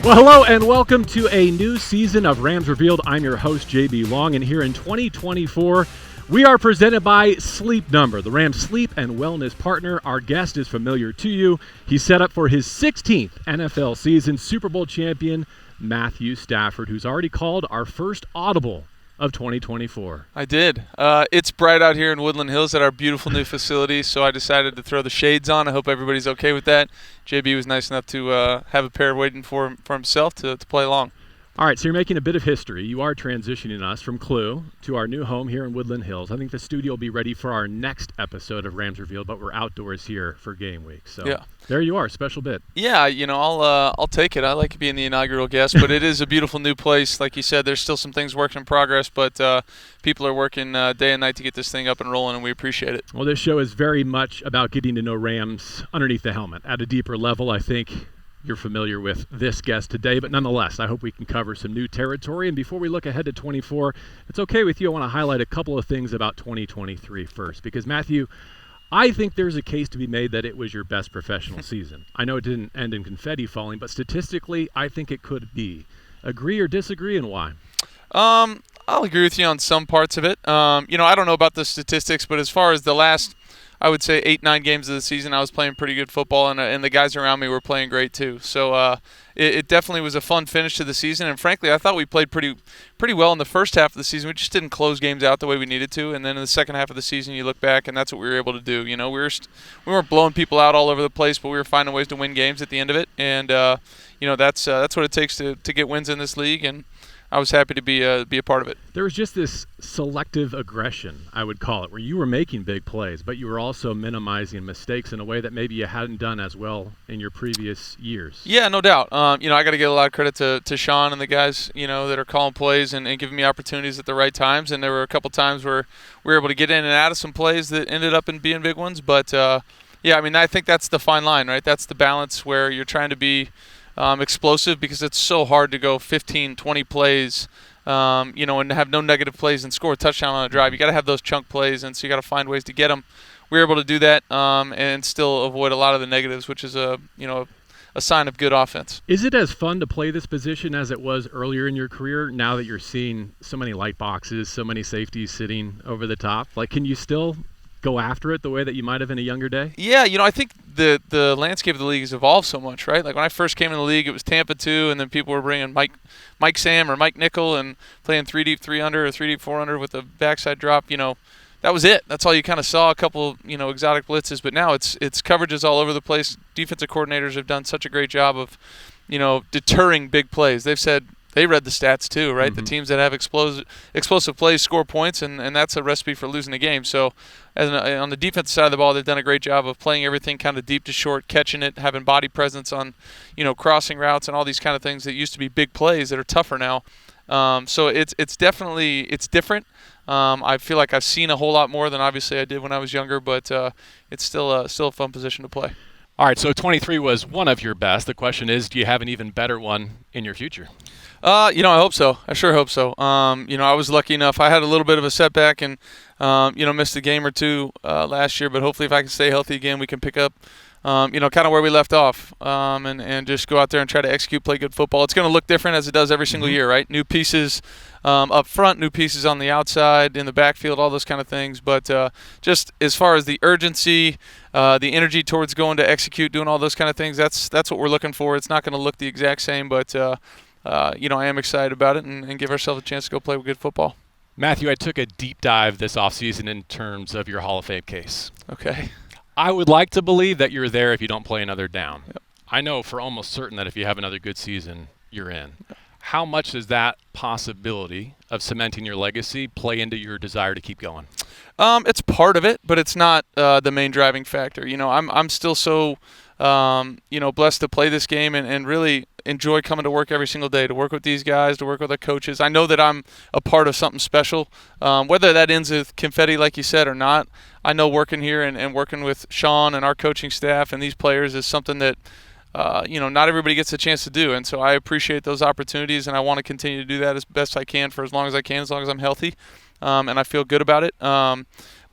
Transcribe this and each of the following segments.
Well, hello and welcome to a new season of Rams Revealed. I'm your host, JB Long, and here in 2024, we are presented by Sleep Number, the Rams sleep and wellness partner. Our guest is familiar to you. He's set up for his 16th NFL season, Super Bowl champion Matthew Stafford, who's already called our first audible of 2024. I did. It's bright out here in Woodland Hills at our beautiful new facility, so I decided to throw the shades on. I hope everybody's okay with that. JB was nice enough to have a pair waiting for himself to play along. All right, so you're making a bit of history. You are transitioning us from Clue to our new home here in Woodland Hills. I think the studio will be ready for our next episode of Rams Revealed, but we're outdoors here for game week. So yeah. There you are, special bit. Yeah, I'll take it. I like being the inaugural guest, but it is a beautiful new place. Like you said, there's still some things work in progress, but people are working day and night to get this thing up and rolling, and we appreciate it. Well, this show is very much about getting to know Rams underneath the helmet at a deeper level. I think you're familiar with this guest today, but nonetheless, I hope we can cover some new territory. And before we look ahead to 24, if it's okay with you, I want to highlight a couple of things about 2023 first. Because, Matthew, I think there's a case to be made that it was your best professional season. I know it didn't end in confetti falling, but statistically, I think it could be. Agree or disagree, and why? I'll agree with you on some parts of it. I don't know about the statistics, but as far as the last, I would say 8-9 games of the season, I was playing pretty good football, and the guys around me were playing great too. So it definitely was a fun finish to the season, and frankly, I thought we played pretty well in the first half of the season. We just didn't close games out the way we needed to, and then in the second half of the season, you look back, and that's what we were able to do. We weren't blowing people out all over the place, but we were finding ways to win games at the end of it, and that's what it takes to get wins in this league, and I was happy to be a part of it. There was just this selective aggression, I would call it, where you were making big plays, but you were also minimizing mistakes in a way that maybe you hadn't done as well in your previous years. Yeah, no doubt. I got to give a lot of credit to Sean and the guys, that are calling plays and giving me opportunities at the right times. And there were a couple times where we were able to get in and out of some plays that ended up in being big ones. But, I think that's the fine line, right? That's the balance where you're trying to be explosive, because it's so hard to go 15, 20 plays, and have no negative plays and score a touchdown on a drive. You got to have those chunk plays, and so you got to find ways to get them. We were able to do that and still avoid a lot of the negatives, which is a sign of good offense. Is it as fun to play this position as it was earlier in your career, now that you're seeing so many light boxes, so many safeties sitting over the top? Like, can you still go after it the way that you might have in a younger day? Yeah, I think the landscape of the league has evolved so much, right? Like when I first came in the league, it was Tampa 2, and then people were bringing Mike Sam or Mike Nickel and playing 3 deep 3 under or 3 deep 4 under with a backside drop. That was it. That's all you kind of saw, a couple, exotic blitzes. But now it's coverages all over the place. Defensive coordinators have done such a great job of, deterring big plays. They've said, they read the stats too, right? Mm-hmm. The teams that have explosive plays score points, and that's a recipe for losing a game. So on the defensive side of the ball, they've done a great job of playing everything kind of deep to short, catching it, having body presence on, crossing routes and all these kind of things that used to be big plays that are tougher now. So it's definitely different. I feel like I've seen a whole lot more than obviously I did when I was younger, but it's still a fun position to play. All right, so 23 was one of your best. The question is, do you have an even better one in your future? I hope so. I sure hope so. I was lucky enough. I had a little bit of a setback and, missed a game or two last year. But hopefully if I can stay healthy again, we can pick up, kind of where we left off and just go out there and try to execute, play good football. It's going to look different as it does every single year, right? New pieces up front, new pieces on the outside, in the backfield, all those kind of things. But just as far as the urgency, the energy towards going to execute, doing all those kind of things, that's what we're looking for. It's not going to look the exact same, but I am excited about it and give ourselves a chance to go play good football. Matthew, I took a deep dive this offseason in terms of your Hall of Fame case. Okay. I would like to believe that you're there if you don't play another down. Yep. I know for almost certain that if you have another good season, you're in. Yep. How much does that possibility of cementing your legacy play into your desire to keep going? It's part of it, but it's not the main driving factor. I'm still so blessed to play this game and really enjoy coming to work every single day, to work with these guys, to work with the coaches. I know that I'm a part of something special. Whether that ends with confetti, like you said, or not, I know working here and working with Sean and our coaching staff and these players is something that not everybody gets a chance to do. And so I appreciate those opportunities, and I want to continue to do that as best I can for as long as I can, as long as I'm healthy. And I feel good about it.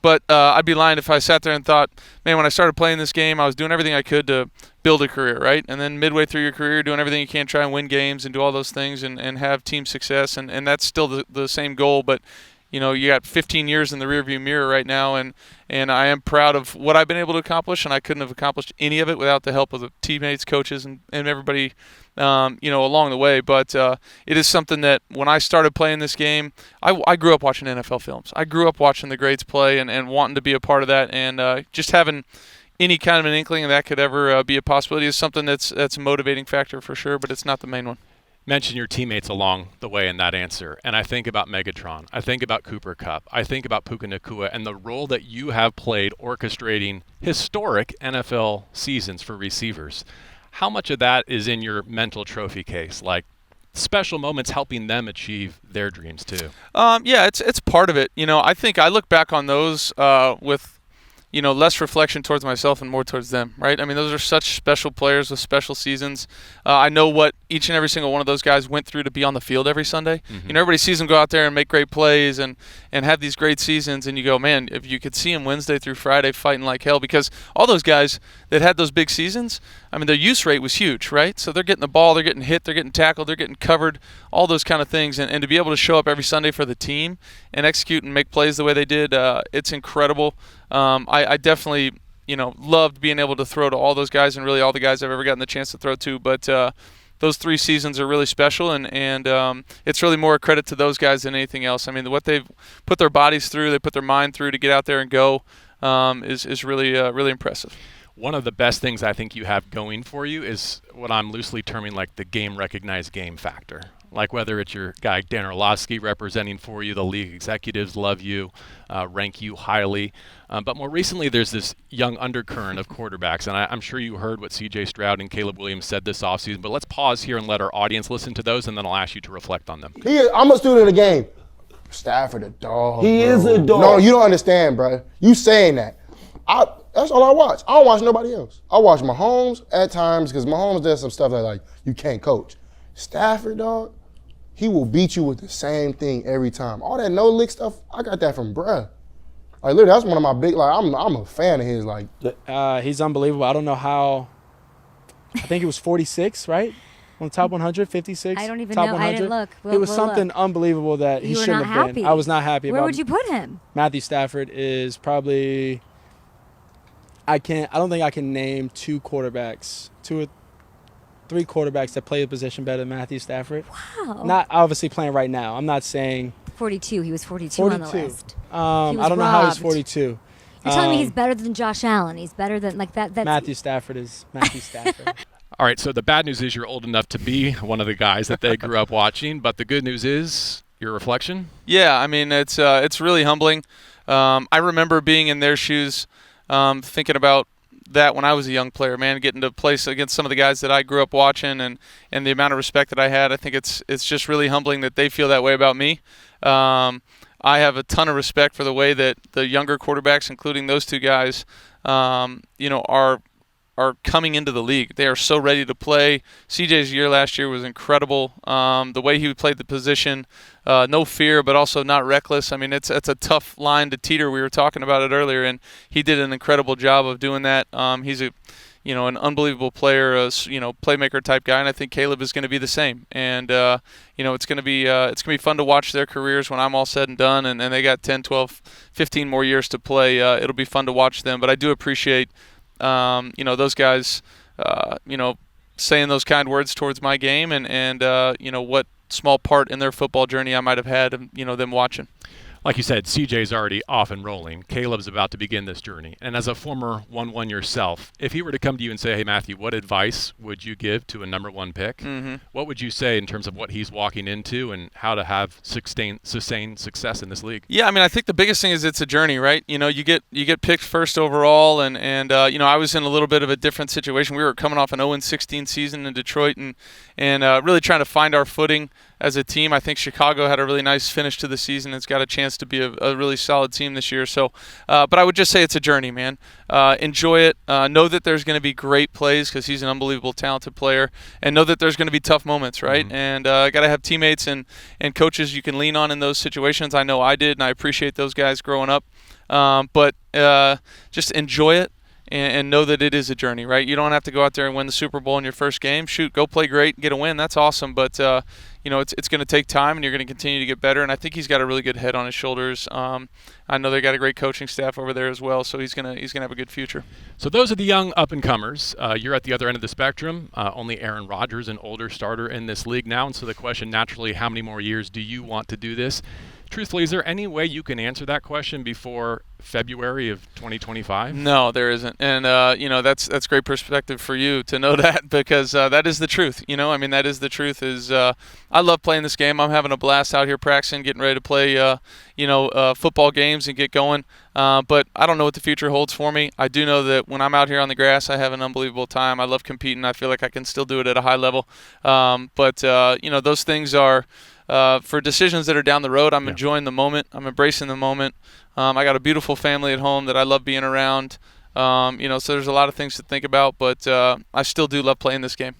But I'd be lying if I sat there and thought, man, when I started playing this game, I was doing everything I could to build a career, right? And then midway through your career, doing everything you can, try and win games and do all those things and have team success. And that's still the same goal. But, you got 15 years in the rearview mirror right now, and I am proud of what I've been able to accomplish, and I couldn't have accomplished any of it without the help of the teammates, coaches, and everybody, along the way. But it is something that when I started playing this game, I grew up watching NFL films. I grew up watching the greats play and wanting to be a part of that, and just having any kind of an inkling that could ever be a possibility is something that's a motivating factor for sure, but it's not the main one. Mention your teammates along the way in that answer, and I think about Megatron, I think about Kupp, I think about Puka Nacua, and the role that you have played orchestrating historic NFL seasons for receivers. How much of that is in your mental trophy case, like special moments helping them achieve their dreams too? Yeah, it's part of it. I think I look back on those with less reflection towards myself and more towards them, right? I mean, those are such special players with special seasons. I know what each and every single one of those guys went through to be on the field every Sunday. Mm-hmm. Everybody sees them go out there and make great plays and have these great seasons, and you go, man, if you could see them Wednesday through Friday fighting like hell, because all those guys that had those big seasons, I mean, their use rate was huge, right? So they're getting the ball, they're getting hit, they're getting tackled, they're getting covered, all those kind of things, and to be able to show up every Sunday for the team and execute and make plays the way they did, it's incredible. I definitely, loved being able to throw to all those guys and really all the guys I've ever gotten the chance to throw to. But those 3 seasons are really special, and it's really more a credit to those guys than anything else. I mean, what they've put their bodies through, they put their mind through to get out there and go is really really impressive. One of the best things I think you have going for you is what I'm loosely terming like the game-recognized game factor. Like whether it's your guy Dan Orlovsky representing for you, the league executives love you, rank you highly. But more recently, there's this young undercurrent of quarterbacks, and I'm sure you heard what C.J. Stroud and Caleb Williams said this offseason, but let's pause here and let our audience listen to those, and then I'll ask you to reflect on them. I'm a student of the game. Stafford a dog. He bro. is a dog. No, you don't understand, bro. You saying that. That's all I watch. I don't watch nobody else. I watch Mahomes at times because Mahomes does some stuff that like you can't coach. Stafford, dog, he will beat you with the same thing every time. All that no-lick stuff, I got that from bruh. Like, literally, that's one of my big, like, I'm a fan of his, like. He's unbelievable. I don't know how. I think it was 46, right? On the top 100, 56. I don't even top know. 100. I didn't look. It was We'll something look. unbelievable that he You were shouldn't not have happy. been. I was not happy Where about would you put him? Matthew Stafford is probably. I don't think I can name 2 quarterbacks, 2 or 3 quarterbacks that play the position better than Matthew Stafford. Wow. Not obviously playing right now. I'm not saying 42. He was 42, 42. on the list. I was don't know how he's robbed. 42. You're telling me he's better than Josh Allen. He's better than like that. That's Matthew Stafford is Matthew Stafford. All right, so the bad news is you're old enough to be one of the guys that they grew up watching, but the good news is your reflection. Yeah, I mean, it's really humbling. I remember being in their shoes, thinking about that when I was a young player, man, getting to play against some of the guys that I grew up watching and the amount of respect that I had. I think it's just really humbling that they feel that way about me. I have a ton of respect for the way that the younger quarterbacks, including those 2 guys, are coming into the league. They are so ready to play. CJ's year last year was incredible. The way he played the position, no fear, but also not reckless. I mean, it's a tough line to teeter. We were talking about it earlier, and he did an incredible job of doing that. He's an unbelievable player, playmaker type guy, and I think Caleb is going to be the same. And it's going to be fun to watch their careers when I'm all said and done, and they got 10, 12, 15 more years to play. It'll be fun to watch them. But I do appreciate those guys, saying those kind words towards my game and what small part in their football journey I might have had, them watching. Like you said, CJ's already off and rolling. Caleb's about to begin this journey. And as a former 1-1 yourself, if he were to come to you and say, hey, Matthew, what advice would you give to a number 1 pick? Mm-hmm. What would you say in terms of what he's walking into and how to have sustained success in this league? Yeah, I mean, I think the biggest thing is it's a journey, right? You get picked first overall, and I was in a little bit of a different situation. We were coming off an 0-16 season in Detroit and really trying to find our footing. as a team. I think Chicago had a really nice finish to the season. It's got a chance to be a really solid team this year. So, but I would just say it's a journey, man. Enjoy it. Know that there's going to be great plays because he's an unbelievable, talented player, and know that there's going to be tough moments, right? Mm-hmm. And got to have teammates and coaches you can lean on in those situations. I know I did, and I appreciate those guys growing up. But just enjoy it. And know that it is a journey, right? You don't have to go out there and win the Super Bowl in your first game. Shoot, go play great and get a win. That's awesome. But, it's going to take time, and you're going to continue to get better. And I think he's got a really good head on his shoulders. I know they got a great coaching staff over there as well, so he's gonna have a good future. So those are the young up-and-comers. You're at the other end of the spectrum. Only Aaron Rodgers, an older starter in this league now. And so the question, naturally, how many more years do you want to do this? Truthfully, is there any way you can answer that question before February of 2025? No, there isn't. And, that's great perspective for you to know that because that is the truth. That is the truth is I love playing this game. I'm having a blast out here practicing, getting ready to play, football games and get going. But I don't know what the future holds for me. I do know that when I'm out here on the grass, I have an unbelievable time. I love competing. I feel like I can still do it at a high level. But those things are for decisions that are down the road. I'm enjoying the moment. I'm embracing the moment. I got a beautiful family at home that I love being around. So there's a lot of things to think about, but I still do love playing this game.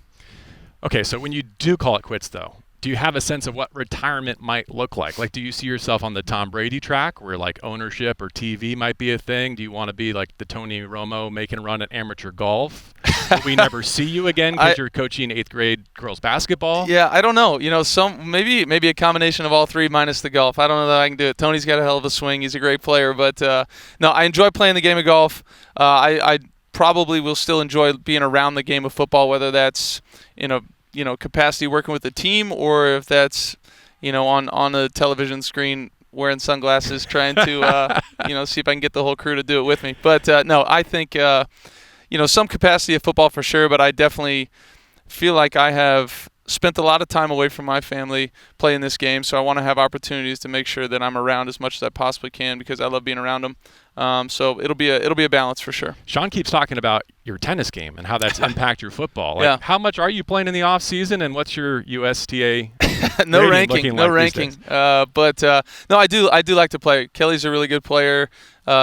Okay, so when you do call it quits, though, do you have a sense of what retirement might look like? Like, do you see yourself on the Tom Brady track where, like, ownership or TV might be a thing? Do you want to be like the Tony Romo making a run at amateur golf? Will we never see you again because you're coaching 8th grade girls basketball? Yeah, I don't know. Maybe a combination of all three minus the golf. I don't know that I can do it. Tony's got a hell of a swing. He's a great player. But, no, I enjoy playing the game of golf. I probably will still enjoy being around the game of football, whether that's in a capacity working with the team or if that's, on a television screen wearing sunglasses trying to, see if I can get the whole crew to do it with me. But, no, I think, some capacity of football for sure, but I definitely feel like I have spent a lot of time away from my family playing this game, so I want to have opportunities to make sure that I'm around as much as I possibly can because I love being around them. So it'll be a balance for sure. Sean keeps talking about your tennis game and how that's impacted your football. Like, how much are you playing in the off season, and what's your USTA no ranking. But I do like to play. Kelly's a really good player.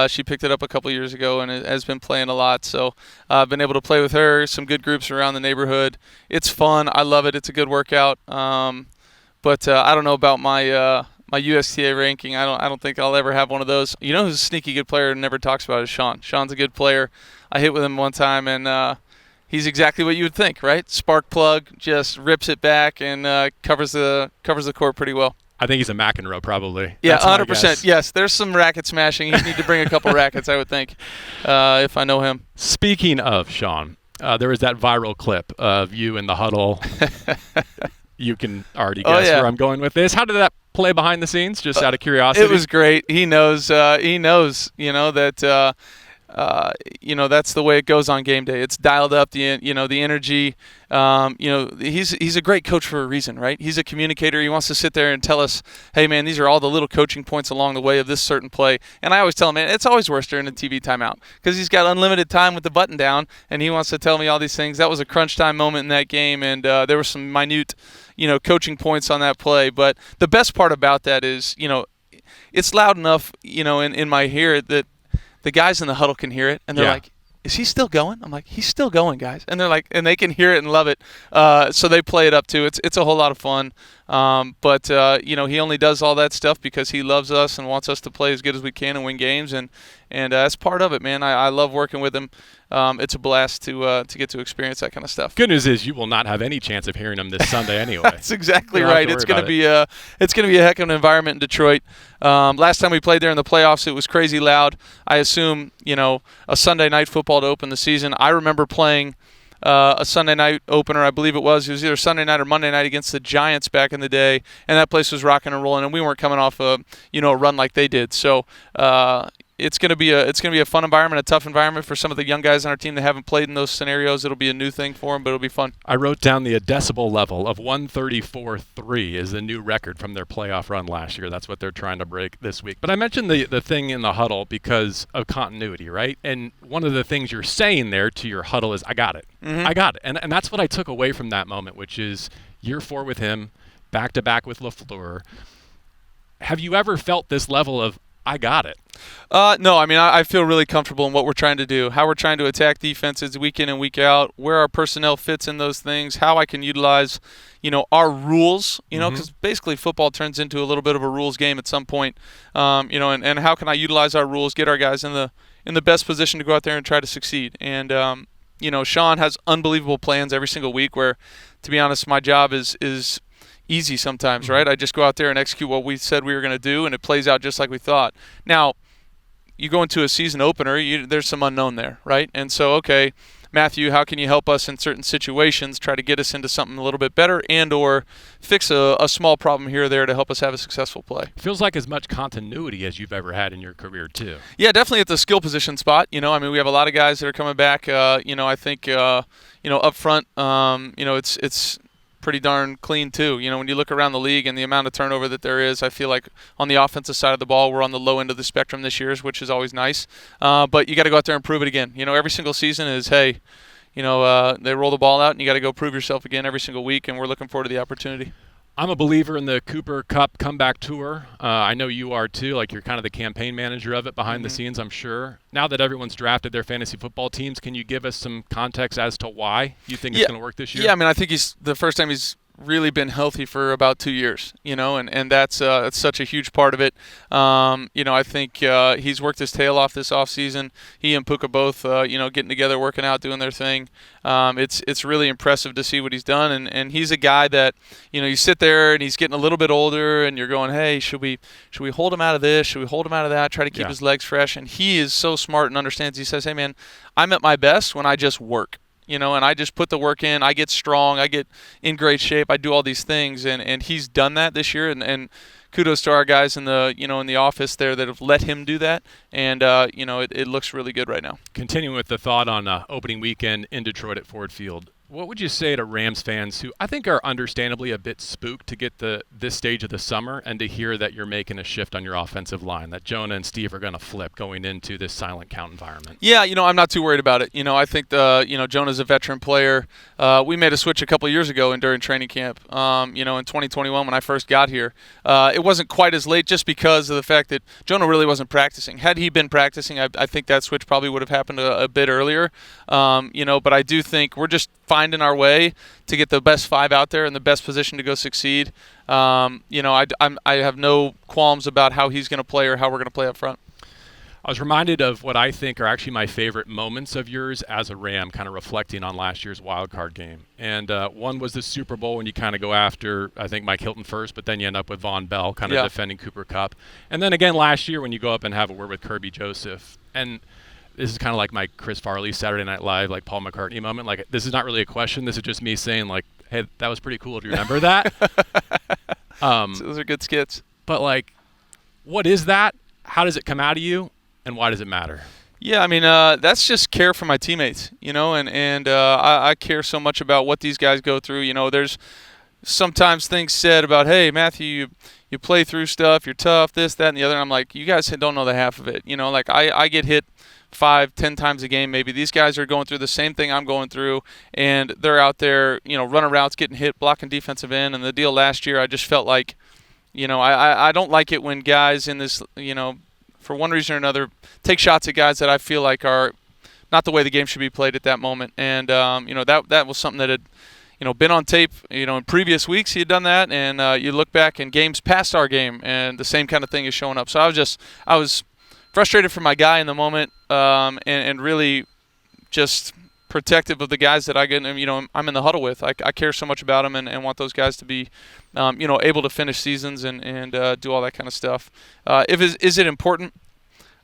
She picked it up a couple years ago and has been playing a lot. So I've been able to play with her. Some good groups around the neighborhood. It's fun. I love it. It's a good workout. But I don't know about my USTA ranking. I don't think I'll ever have one of those. You know who's a sneaky good player and never talks about it is Sean. Sean's a good player. I hit with him one time, and he's exactly what you would think, right? Spark plug, just rips it back and covers the court pretty well. I think he's a McEnroe, probably. Yeah, 100%. Yes, there's some racket smashing. You need to bring a couple rackets, I would think, if I know him. Speaking of Sean, there was that viral clip of you in the huddle. You can already guess where I'm going with this. How did that play behind the scenes, just out of curiosity? It was great. He knows, that that's the way it goes on game day. It's dialed up, the energy. He's a great coach for a reason, right? He's a communicator. He wants to sit there and tell us, hey, man, these are all the little coaching points along the way of this certain play. And I always tell him, man, it's always worse during a TV timeout because he's got unlimited time with the button down, and he wants to tell me all these things. That was a crunch time moment in that game, and there were some minute, coaching points on that play. But the best part about that is, it's loud enough, in my ear that the guys in the huddle can hear it, and they're like, is he still going? I'm like, he's still going, guys. And they're like, and they can hear it and love it. So they play it up too. It's a whole lot of fun. But he only does all that stuff because he loves us and wants us to play as good as we can and win games. And that's part of it, man. I love working with him. It's a blast to get to experience that kind of stuff. Good news is you will not have any chance of hearing him this Sunday anyway. That's exactly right. It's going to be a heck of an environment in Detroit. Last time we played there in the playoffs, it was crazy loud. I assume a Sunday night football to open the season. I remember playing a Sunday night opener, I believe it was either Sunday night or Monday night against the Giants back in the day, and that place was rocking and rolling, and we weren't coming off a run like they did. So it's going to be a fun environment, a tough environment for some of the young guys on our team that haven't played in those scenarios. It'll be a new thing for them, but it'll be fun. I wrote down the decibel level of 134.3 is the new record from their playoff run last year. That's what they're trying to break this week. But I mentioned the thing in the huddle because of continuity, right? And one of the things you're saying there to your huddle is, I got it. Mm-hmm. I got it. And that's what I took away from that moment, which is year 4 with him. back-to-back with LaFleur. Have you ever felt this level of, I got it? No, I mean, I feel really comfortable in what we're trying to do, how we're trying to attack defenses week in and week out, where our personnel fits in those things, how I can utilize, our rules, because basically football turns into a little bit of a rules game at some point, and how can I utilize our rules, get our guys in the best position to go out there and try to succeed. And, Sean has unbelievable plans every single week where, to be honest, my job is easy sometimes, right? I just go out there and execute what we said we were going to do, and it plays out just like we thought. Now, you go into a season opener, there's some unknown there, right? And so, okay, Matthew, how can you help us in certain situations, try to get us into something a little bit better and or fix a small problem here or there to help us have a successful play? Feels like as much continuity as you've ever had in your career, too. Yeah, definitely at the skill position spot. We have a lot of guys that are coming back. I think, up front, it's pretty darn clean too. When you look around the league and the amount of turnover that there is, I feel like on the offensive side of the ball, we're on the low end of the spectrum this year, which is always nice. But you got to go out there and prove it again. Every single season is, hey, they roll the ball out and you got to go prove yourself again every single week, and we're looking forward to the opportunity. I'm a believer in the Cooper Kupp comeback tour. I know you are too. Like, you're kind of the campaign manager of it behind the scenes, I'm sure. Now that everyone's drafted their fantasy football teams, can you give us some context as to why you think it's going to work this year? Yeah, I think he's the first time he's really been healthy for about 2 years, and that's such a huge part of it. I think he's worked his tail off this offseason. He and Puka both, getting together, working out, doing their thing. It's really impressive to see what he's done, and he's a guy that, you sit there and he's getting a little bit older, and you're going, hey, should we hold him out of this? Should we hold him out of that? Try to keep his legs fresh, and he is so smart and understands. He says, hey, man, I'm at my best when I just work. And I just put the work in. I get strong. I get in great shape. I do all these things, and he's done that this year. And kudos to our guys in the in the office there that have let him do that. And it looks really good right now. Continuing with the thought on opening weekend in Detroit at Ford Field, what would you say to Rams fans who I think are understandably a bit spooked to get this stage of the summer and to hear that you're making a shift on your offensive line, that Jonah and Steve are going to flip going into this silent count environment? Yeah, I'm not too worried about it. I think Jonah's a veteran player. We made a switch a couple of years ago during training camp. In 2021 when I first got here, it wasn't quite as late just because of the fact that Jonah really wasn't practicing. Had he been practicing, I think that switch probably would have happened a bit earlier. But I do think we're just finding our way to get the best five out there in the best position to go succeed. I have no qualms about how he's going to play or how we're going to play up front. I was reminded of what I think are actually my favorite moments of yours as a Ram, kind of reflecting on last year's wild card game. And one was the Super Bowl when you kind of go after, I think, Mike Hilton first, but then you end up with Von Bell kind of defending Cooper Kupp. And then again last year when you go up and have a word with Kirby Joseph. And this is kind of like my Chris Farley Saturday Night Live, like Paul McCartney moment. Like, this is not really a question. This is just me saying, like, hey, that was pretty cool. Do you remember that? Those are good skits. But, like, what is that? How does it come out of you? And why does it matter? Yeah, that's just care for my teammates, and I care so much about what these guys go through. There's sometimes things said about, hey, Matthew, you play through stuff, you're tough, this, that, and the other. And I'm like, you guys don't know the half of it. Like I get hit 5-10 times a game maybe. These guys are going through the same thing I'm going through, and they're out there, running routes, getting hit, blocking defensive end. And the deal last year, I just felt like, I don't like it when guys in this, for one reason or another, take shots at guys that I feel like are not the way the game should be played at that moment. And, that was something that had, been on tape, in previous weeks he had done that. And you look back in games past our game, and the same kind of thing is showing up. So I was frustrated for my guy in the moment, and really just protective of the guys that I'm in the huddle with. I care so much about them and want those guys to be, able to finish seasons and do all that kind of stuff. Is it important?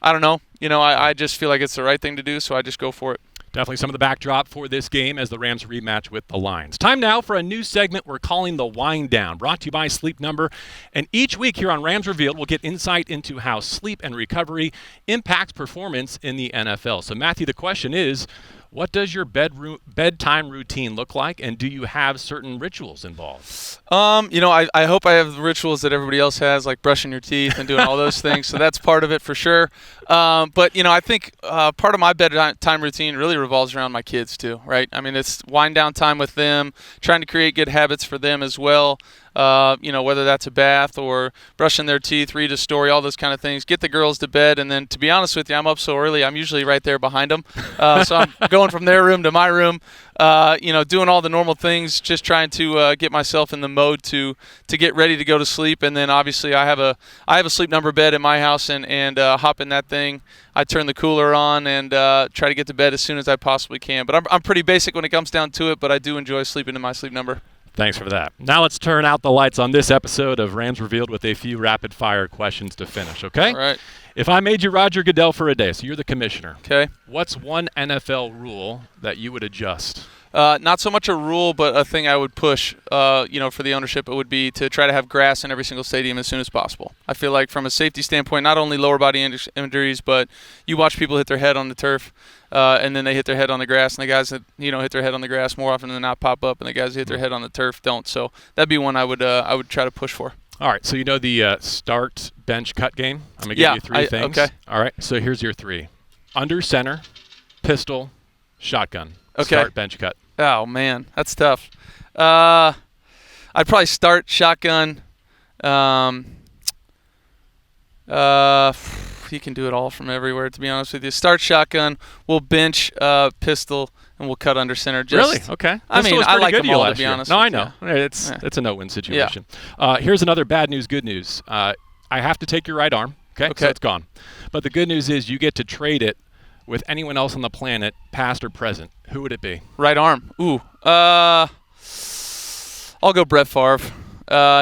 I don't know. I just feel like it's the right thing to do, so I just go for it. Definitely some of the backdrop for this game as the Rams rematch with the Lions. Time now for a new segment we're calling The Wind Down, brought to you by Sleep Number. And each week here on Rams Revealed, we'll get insight into how sleep and recovery impacts performance in the NFL. So, Matthew, the question is, what does your bedtime routine look like, and do you have certain rituals involved? I hope I have the rituals that everybody else has, like brushing your teeth and doing all those things. So that's part of it for sure. But I think part of my bedtime routine really revolves around my kids too, right? It's wind down time with them, trying to create good habits for them as well. Whether that's a bath or brushing their teeth, read a story, all those kind of things. Get the girls to bed, and then, to be honest with you, I'm up so early, I'm usually right there behind them. So I'm going from their room to my room, doing all the normal things, just trying to get myself in the mode to get ready to go to sleep. And then obviously I have a sleep number bed in my house, and hop in that thing. I turn the cooler on and try to get to bed as soon as I possibly can. But I'm pretty basic when it comes down to it, but I do enjoy sleeping in my sleep number. Thanks for that. Now let's turn out the lights on this episode of Rams Revealed with a few rapid-fire questions to finish, okay? All right. If I made you Roger Goodell for a day, so you're the commissioner, Okay. what's one NFL rule that you would adjust? Not so much a rule, but a thing I would push, for the ownership, it would be to try to have grass in every single stadium as soon as possible. I feel like from a safety standpoint, not only lower body injuries, but you watch people hit their head on the turf, and then they hit their head on the grass, and the guys that hit their head on the grass more often than not pop up, and the guys that hit their head on the turf don't. So that'd be one I would try to push for. All right, so the start, bench, cut game? I'm going to give you three things. Okay. All right, so here's your three. Under center, pistol, shotgun. Okay. Start, bench, cut. Oh, man, that's tough. I'd probably start shotgun. You can do it all from everywhere, to be honest with you. Start shotgun, we'll bench pistol, and we'll cut under center. Really? Okay. I like them all, to be year. honest. No, with I know. you. It's a no-win situation. Here's another bad news, good news. I have to take your right arm, okay? So it's gone. But the good news is you get to trade it with anyone else on the planet, past or present. Who would it be? Right arm. Ooh. I'll go Brett Favre.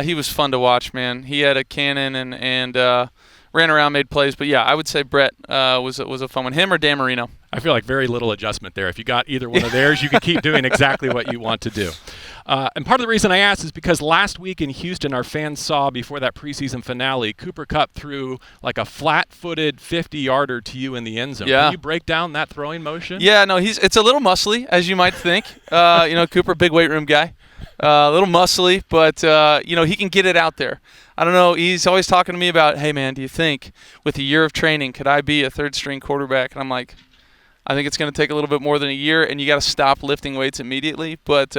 He was fun to watch, man. He had a cannon and ran around, made plays. But, yeah, I would say Brett was a fun one. Him or Dan Marino. I feel like very little adjustment there. If you got either one of theirs, you could keep doing exactly what you want to do. And part of the reason I asked is because last week in Houston, our fans saw before that preseason finale, Cooper Kupp threw like a flat-footed 50-yarder to you in the end zone. Yeah. Can you break down that throwing motion? Yeah, no, it's a little muscly, as you might think. Cooper, big weight room guy. A little muscly, but, he can get it out there. I don't know. He's always talking to me about, hey, man, do you think with a year of training, could I be a third-string quarterback? And I'm like, I think it's going to take a little bit more than a year, and you got to stop lifting weights immediately. But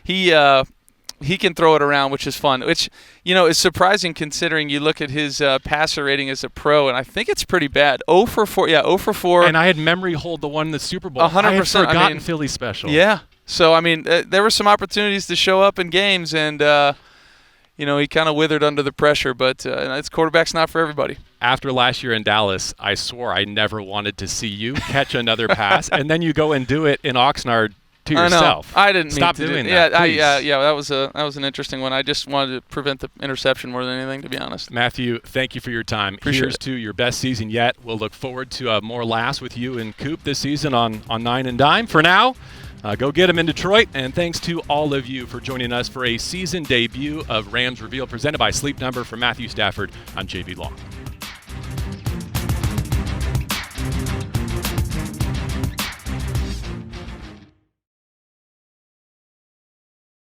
he can throw it around, which is fun. Which is surprising considering you look at his passer rating as a pro, and I think it's pretty bad. 0 for 4. Yeah, 0 for 4. And I had memory hold the one in the Super Bowl. 100%. I had forgotten Philly special. Yeah. So there were some opportunities to show up in games, and he kind of withered under the pressure. But it's quarterback's not for everybody. After last year in Dallas, I swore I never wanted to see you catch another pass, and then you go and do it in Oxnard to yourself. I didn't Stop mean to doing do that. Yeah. That was an interesting one. I just wanted to prevent the interception more than anything, to be honest. Matthew, thank you for your time. Appreciate Here's it. to your best season yet. We'll look forward to more laughs with you and Coop this season on 9 and Dime. For now, go get them in Detroit, and thanks to all of you for joining us for a season debut of Rams Revealed, presented by Sleep Number. For Matthew Stafford, I'm JB Long.